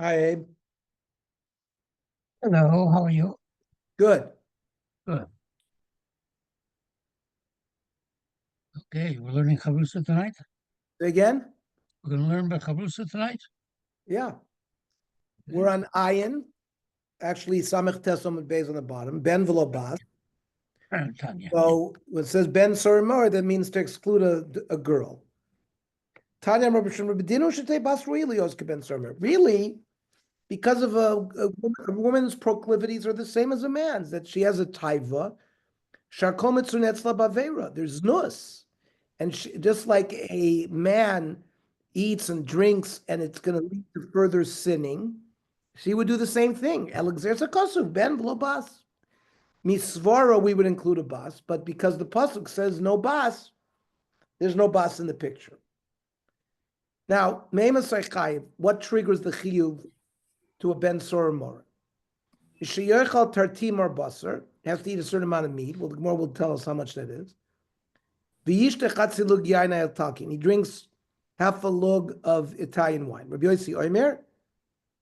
Hi, Abe. Hello, how are you? Good. Good. Okay, we're learning Chavrusa tonight. Say again? We're going to learn about Chavrusa tonight. Yeah. We're on Ayin. Actually, Samech Tesom Beis on the bottom. Ben Velobas. Tanya. So when it says Ben Surimar, that means to exclude a girl. Tanya Rabbeinu should say Bas Ruilios Ben Surimar. Really, because of a woman's proclivities are the same as a man's, that she has a taiva. Sharkometzunetzla Bavera. There's nus. And just like a man eats and drinks and it's going to lead to further sinning, she would do the same thing. Alexerza Kosuv, Ben Blo Bas. Misvara, we would include a bas, but because the pasuk says no bas, there's no bas in the picture. Now, Meima Saichayev, what triggers the chiyuv to a Ben Soramor? Sheyechal tartimar basar, has to eat a certain amount of meat. Well, the Gemara will tell us how much that is. V'yishtech chatzilug yain al talkin. He drinks half a lug of Italian wine. Rabbi Yossi Omer,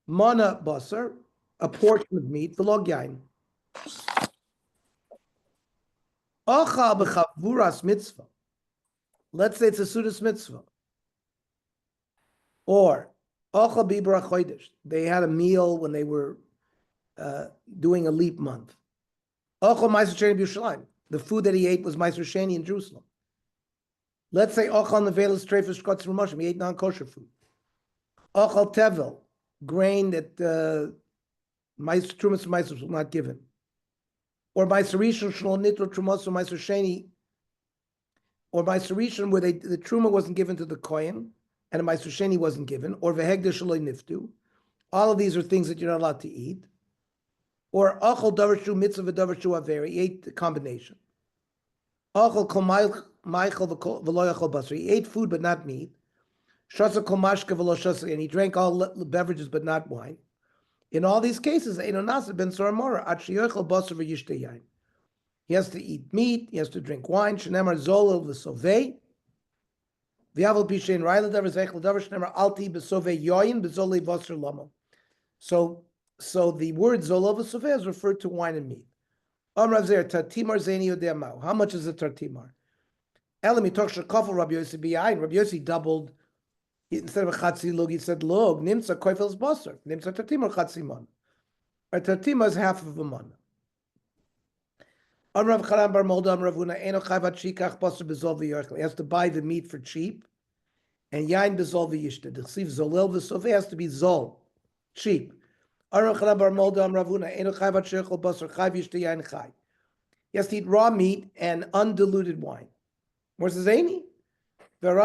mana basar, a portion of meat, v'log yain. Achal b'chavuras mitzvah. Let's say it's a sudas mitzvah. Or achal b'ibra chodesh. They had a meal when they were doing a leap month. Achal ma'aser sheni b'Yerushalayim. The food that he ate was ma'aser sheni in Jerusalem. Let's say achal nevelas treifus shkotz v'moshim. He ate non-kosher food. Achal tevel, grain that trumas ma'aser was not given. Or ma'aser rishon shnol nitro trumos ma'aser sheni. Or ma'aser rishon where the truma wasn't given to the kohen and a ma'aser sheni wasn't given. Or vehegder shaloi niftu. All of these are things that you're not allowed to eat. Or achal davar shu mitzvah v'davar shu averi. He ate the combination. Achal kol ma'achal v'lo yachal basar. He ate food but not meat. Shasa kol mashka v'lo shasa. And he drank all beverages but not wine. In all these cases, Eino Nasa ben Soramora, at sheyochel basar v'yishtei yain. He has to eat meat, he has to drink wine, shenemar zolel v'sovei, v'yavel pishein rayla davar zeichel davar, shenemar alti b'sovei yoyin, b'zolei basar lamo. So the word zolel v'sovei is referred to wine and meat. Amrav zer, tartimar zeni yodei. How much is a tartimar? Elam mitoch shekafel Rabbi Yossi b'yayin. Rabbi Yossi doubled. Instead of a chatzi lug, he said lug. Nimsa koifels basar. Nimsa tartimar chatzi man. A tartima is half of a man. Amrav Chanan bar Molda Amrav Huna eno chayvat shikach basar bezol v'yarchel. He has to buy the meat for cheap, and yain bezol v'yishta. The chsiv zolel v'sovei has to be zol, cheap. Amrav Chanan bar Molda Amrav Huna eno chayvat shechol basar chayv yishta yain chay. He has to eat raw meat and undiluted wine. Where's the zany? That's the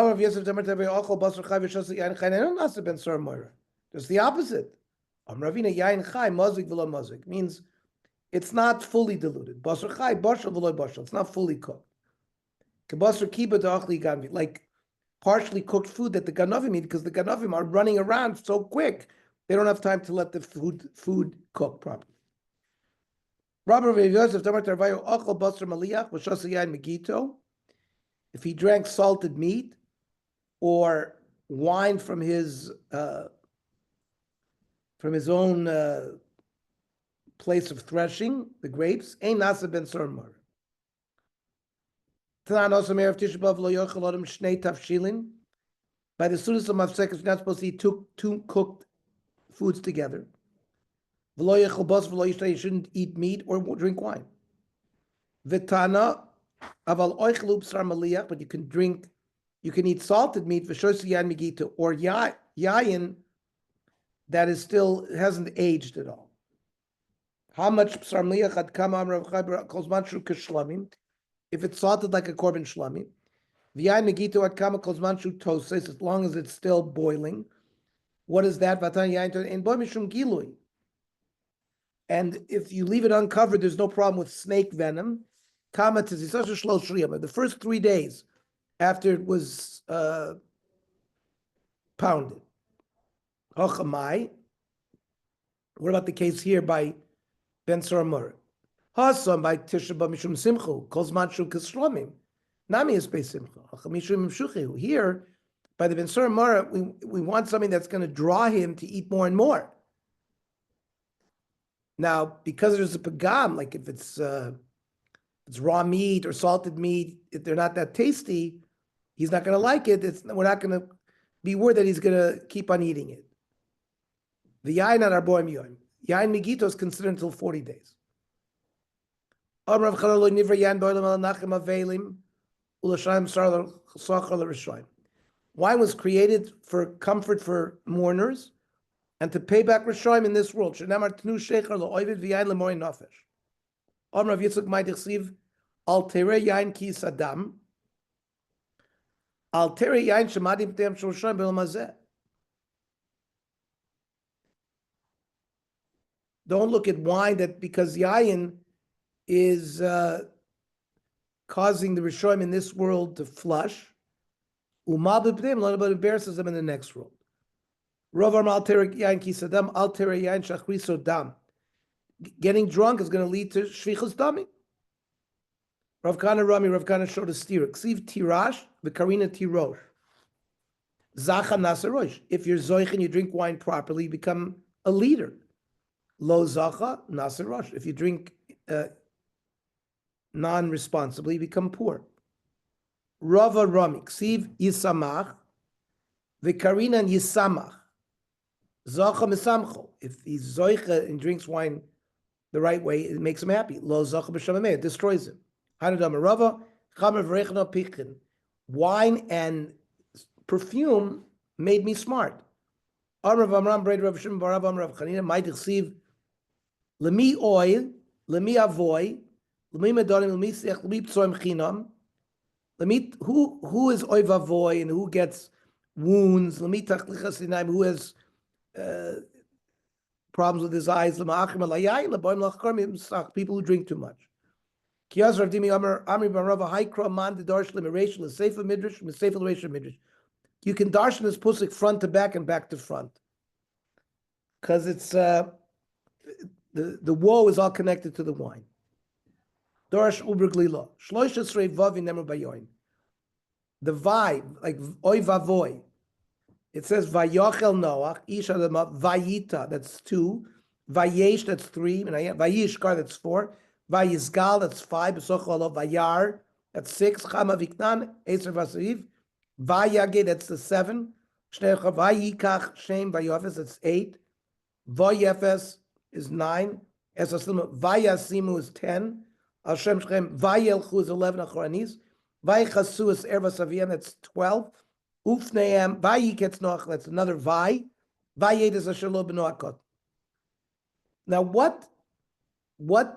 opposite. Means it's not fully diluted. It's not fully cooked. Like partially cooked food that the ganavim eat, because the ganavim are running around so quick, they don't have time to let the food cook properly. If he drank salted meat or wine from his own place of threshing, the grapes, ein nasa ben sormar. By the sudas of Mafsek, you're not supposed to eat two cooked foods together. You shouldn't eat meat or drink wine. Vitana. But you can eat salted meat or yayin that is still hasn't aged at all. How much if it's salted like a korban shlamim? As long as it's still boiling. What is that? And if you leave it uncovered, there's no problem with snake venom. The first 3 days after it was pounded. What about the case here by Ben Soramur? Hasam by Tisha B'Mishum Simchu, Kozman Shu Kishlomim. Nami is Beis Simcha. Mishum Here, by the Ben Soramur, we want something that's going to draw him to eat more and more. Now, because there's a pagam, like if it's raw meat or salted meat, if they're not that tasty, he's not going to like it. We're not going to be worried that he's going to keep on eating it. The yain at arboim yoim. Yain migito is considered until 40 days. Wine was created for comfort for mourners and to pay back Rishoim in this world. Rav Yitzchak might receive altere yain ki sadam. Altere yain shemadim tem shoshaim be'lamazeh. Don't look at wine that because yain is causing the Rishoim in this world to flush. Umal b'pnei, learn about embarrasses them in the next world. Rav Amar altere yain ki sadam, altere yain shachriso dam. Getting drunk is going to lead to shvichus dami. Rav Kana Rami, Rav Kana showed a steer. Ksiv tirash, the karina tirosh. Zacha nasarosh. If you're zoich and you drink wine properly, you become a leader. Lo zacha nasarosh. If you drink non-responsibly, you become poor. Rava Rami, ksiv yisamach, the karina yisamach. Zacha misamcho. If he's zoich and drinks wine the right way, it makes him happy. Lo zacha b'shamameh, it destroys him. Wine and perfume made me smart. Might receive lemi oil, lemi avoy, lemi medorim, lemi sech, lemi psoim chinam. Who is oiv avoy and who gets wounds? Lemi tachlichas inaim, who has problems with his eyes? People who drink too much. You can darshan this pusik front to back and back to front, because it's the woe is all connected to the wine. Dorsh uberglila shloisha srei vavi nemru bayoin. The vai like oy vavoy. It says vayochel Noach ish adama vayita, that's 2, vayesh, that's 3, and vayishkar, that's 4. Vayizgal, that's 5. Besocholo vayar, that's 6. Chama viknan, Eser vasariv. Vayage, that's the 7. Shnecha vayikach shem vayofes, that's 8. Vayefes is 9. Esaslim vayasimu is 10. Hashem Shchem vayelchu is 11. Achoranis. Vayichasu is ervasaviyam, that's 12. Ufneam vayiketz noach, that's another vay. Vayed is asher lo b'noakot. Now what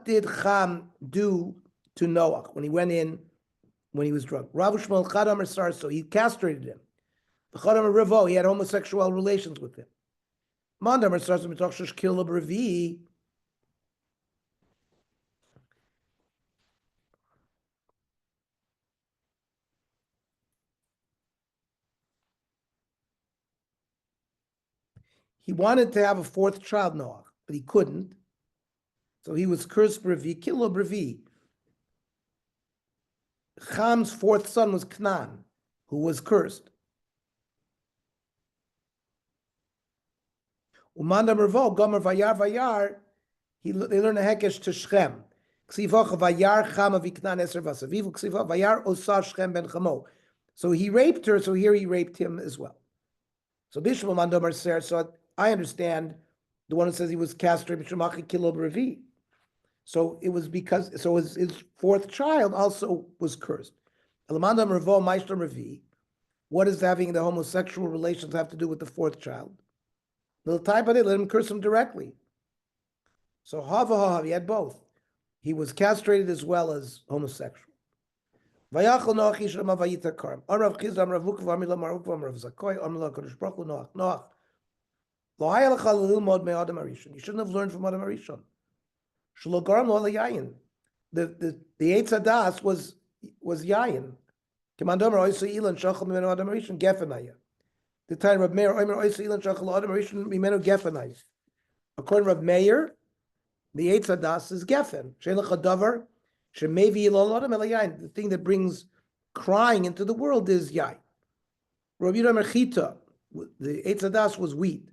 did Cham do to Noach when he went in when he was drunk? Rav Shmuel Chadam Sar, so he castrated him. The Chadam Revo, he had homosexual relations with him. Mandam Sar mitoch sheshkil Revi. He wanted to have a 4th child, Noach, but he couldn't. So he was cursed Brevi, Kilo Brevi. Cham's 4th son was Knan, who was cursed. Umanda Mervo, Gomer Vayar Vayar, they learned a hekesh to Shchem. Ksivoch Vayar Cham Aviknan Eser Vasaviv, Ksivoch Vayar Osa Shchem Ben Chamo. So he raped her, so here he raped him as well. So Bishma Mandomar Ser, so I understand the one who says he was castrated, Bishmachi Kilo Brevi. So it was because, so his 4th child also was cursed. What does having the homosexual relations have to do with the 4th child? Little time, but they let him curse him directly. So he had both. He was castrated as well as homosexual. You shouldn't have learned from Adam Arishon. The Eitz Hadas was yayin. The time of Meir, according to Rav Meir, the Eitz Hadas is gefen. The thing that brings crying into the world is yayin. Rabbi Yehuda Merchita, the Eitz Hadas was wheat.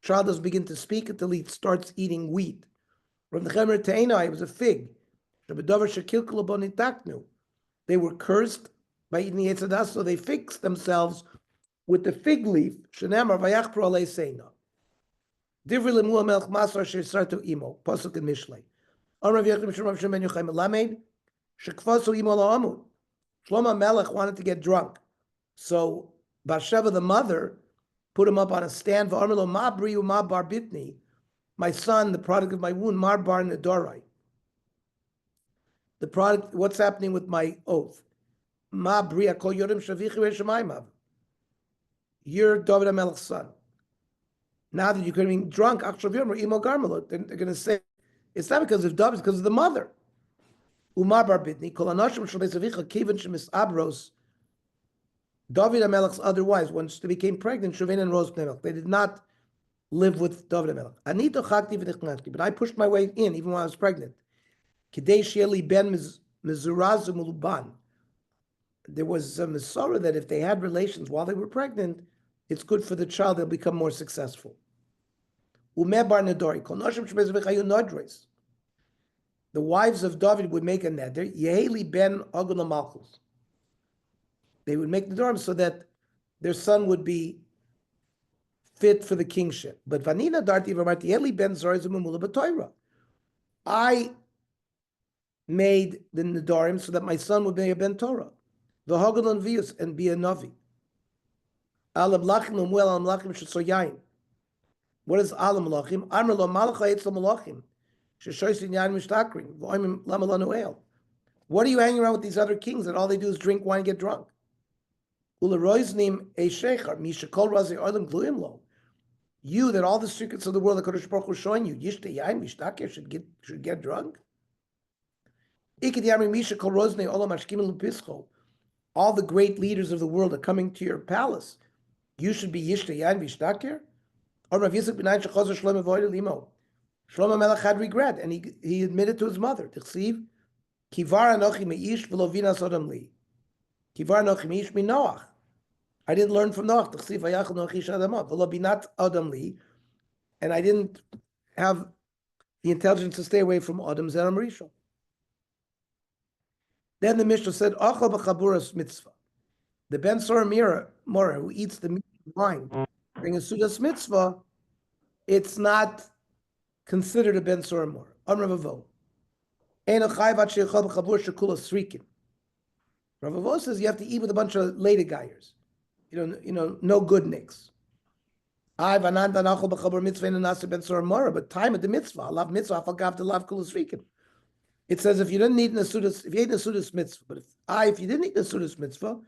child doesn't begin to speak until he starts eating wheat. From the Chemer Te'ena, it was a fig. They were cursed by eating the Yetzadas, so they fixed themselves with the fig leaf. Shenemar vayachpru alei seina. Divri lemua melch masar she'sartu imo. Pasuk in Mishlei. Amrav Yechim Shemav Shem Ben Yochai Melamed. Shekfasu imo la'amud. Shlomo Melech wanted to get drunk. So Bathsheba, the mother, put him up on a stand. V'armelo ma briu ma bar bitni. My son, the product of my womb, mar bar nedorai. The product, what's happening with my oath? Ma bria kol yorim shavichi v'shemaymav. You're David HaMelech's son. Now that you're getting drunk, they're going to say, it's not because of David, it's because of the mother. Umar bar bitni, kol anoshim shel beis kiven shemis abros. David HaMelech's other wives, once they became pregnant, Shuvain and Rose Melech, they did not live with David HaMelech. Anito chakti v'nichnatki, but I pushed my way in even when I was pregnant. Kidei shieli ben mezuraz umuluban. There was a Masorah that if they had relations while they were pregnant, it's good for the child, they'll become more successful. The wives of David would make a neder, Yeheli ben Agun Malchus. They would make the nedarim so that their son would be fit for the kingship. But Vanina Darti Yeheli ben Zorizumumula B'Toira. I made the nedarim so that my son would be a ben Torah. The Hagadon Vius and be a Navi. Alam Lachim Umuel Alam Lachim Shesoyayin. What is Alam Lachim? Amrlo Malacha Etzel Malachim. Sheshoisin Yain Mishtakrim. V'oimim Lamalanu El. What are you hanging around with these other kings that all they do is drink wine and get drunk? Ula Roiznim Eishechar Mishakol Razi Olam Gluyim Lo. You that all the secrets of the world, the Kodesh Baruch Hu is showing you, Yishte Yain Mishtakir should get drunk. Ikid Yami Mishakol Rozni Olam Ashkim Lupischo. All the great leaders of the world are coming to your palace. You should be Yishte Yain Vishtakir. Or Rav Yisuk B'nayin Shechozer Shlomo Voyde Limo. Shlomo Melech had regret, and he admitted to his mother, Tichsiv, Kivar Anochi Meish V'lo Vinas Odom Li. Kivar Anochi Meish Mi Noach. I didn't learn from Noach. Tichsiv Vayachal Nochi Shadamot V'lo Binat Odom Li. And I didn't have the intelligence to stay away from Odom Zeram Rishon. Then the Mishnah said, Achal b'chaburas mitzvah. The Ben Sora Mora who eats the meat and wine during a Sudas mitzvah, it's not considered a Ben Sora Mora. Amr Ravo. Ein achayv at sheichal b'chabur shekula srikin. Ravo says you have to eat with a bunch of lady guyers. You know, no good nicks. I vanan danachal b'chabur mitzvah and nasa Ben Sora Mora, but time at the mitzvah, I love mitzvah, I forgot to love kula srikin. It says if you didn't eat Nasudas, if you ate Nasudas mitzvah, but if you didn't eat Nasudas mitzvah,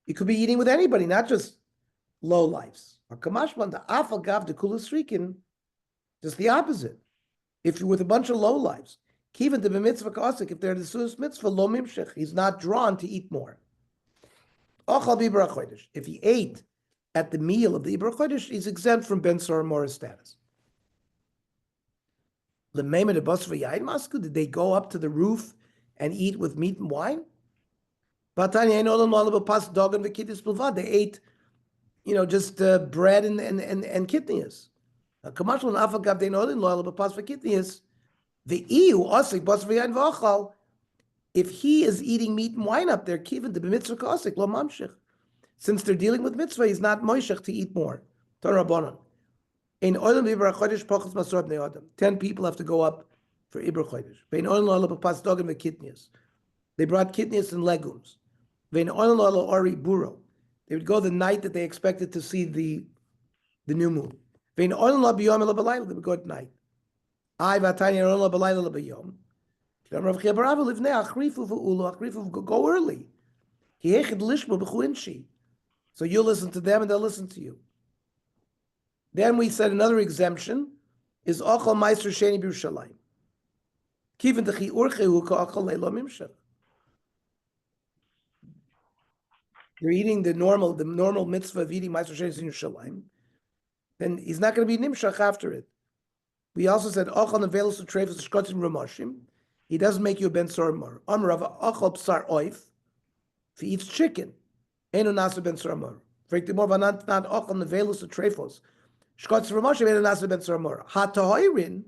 you could be eating with anybody, not just low lives. Or Kamashman, the Afagav, the Kulas Rikin, just the opposite. If you're with a bunch of low lives, Kivan the mitzvah kasik, if they're the Nasudas mitzvah, lo mimshech, he's not drawn to eat more. Ochal b'Ibra Chodesh. If he ate at the meal of the Ibra Chodesh, he's exempt from Ben Sora Mora status. Did they go up to the roof and eat with meat and wine? They ate, just bread and kidneys. If he is eating meat and wine up there, since they're dealing with mitzvah, he's not moishech to eat more. 10 people have to go up for Ibra Chodesh. They brought kidneys and legumes. They would go the night that they expected to see the new moon. They would go at night. Go early. So you listen to them and they'll listen to you. Then we said another exemption is Ochal Meister Sheni B'Yerushalayim. Kiven Dechi Urchehu Ka'achal Leilo Mimshach. You're eating the normal mitzvah of eating Meister Sheni in Yerushalayim, then he's not going to be Nimshach after it. We also said Ochal Nevelos U'Treifus Shkotim Ramashim. He doesn't make you a Ben Sora Mor. Amar Rav Ochal Psar Oif. If he eats chicken, Enu Nasa Ben Sora Mor. For not Ochal Nevelos U'Treifus Shkotz Ramoshe made a Nasa ben Saramora. Hatahoirin,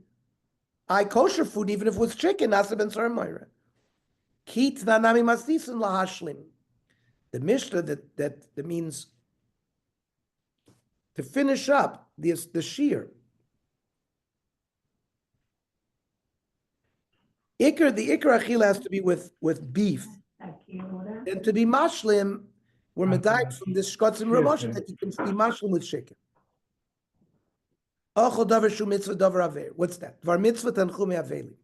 I kosher food, even if it was chicken, Nasa ben Saramora. Kit nanami masnisin lahashlim. The Mishnah that means to finish up the shear. The ikar achila has to be with beef. And to be mashlim, we're medayik from this shkotz and ramoshim that you can be mashlim with chicken. Ochel davar shu mitzvah davar aver. What's that? Dvar mitzvah tanchumi aveli.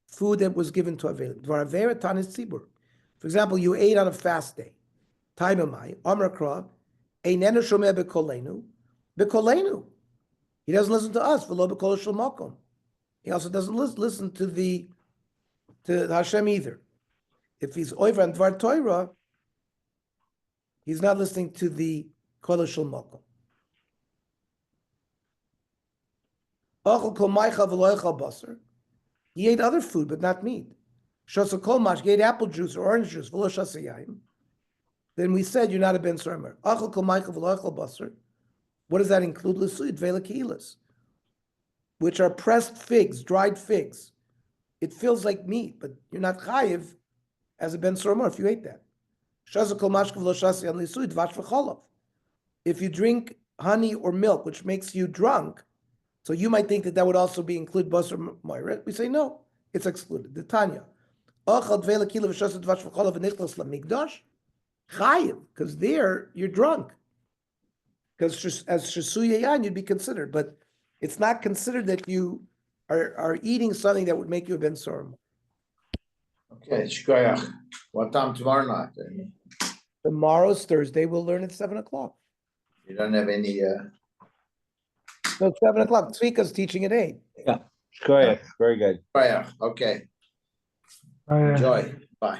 Food that was given to aveli. Dvar aver tanis tzibur. For example, you ate on a fast day. Taimamai, Amar Kra, Einenu Shomeh Bekolenu, Bekolenu. He doesn't listen to us. V'lo bekol shel makom. He also doesn't listen to Hashem either. If he's over on Dvar Torah, he's not listening to the kol shel makom. Ochel kol maicha v'lo echal basar. He ate other food, but not meat. Shasa kol mash, he ate apple juice or orange juice. V'lo shasa yaim. Then we said you're not a ben sarmer. Achal kol maicha v'lo echal basar. What does that include? L'suid v'ela keilas, which are pressed figs, dried figs. It feels like meat, but you're not chayiv as a ben sarmer if you ate that. Shasa kol mashka v'lo shasa yaim l'suid vash v'cholav. If you drink honey or milk, which makes you drunk, so you might think that would also be included basar moira. We say no, it's excluded. The Tanya. Achal v'ela keilah v'shasa vash v'cholav v'nichlas lamigdash. Chayiv, because there you're drunk. Because as Shasuya Yan, you'd be considered, but it's not considered that you are eating something that would make you a Ben Sorum. Okay, shkoyach. What time tomorrow night? Tomorrow's Thursday, we'll learn at 7 o'clock. You don't have any, No, 7 o'clock. Tzvika's teaching at 8. Yeah, shkoyach. Very good. shkoyach. Okay, enjoy. Bye.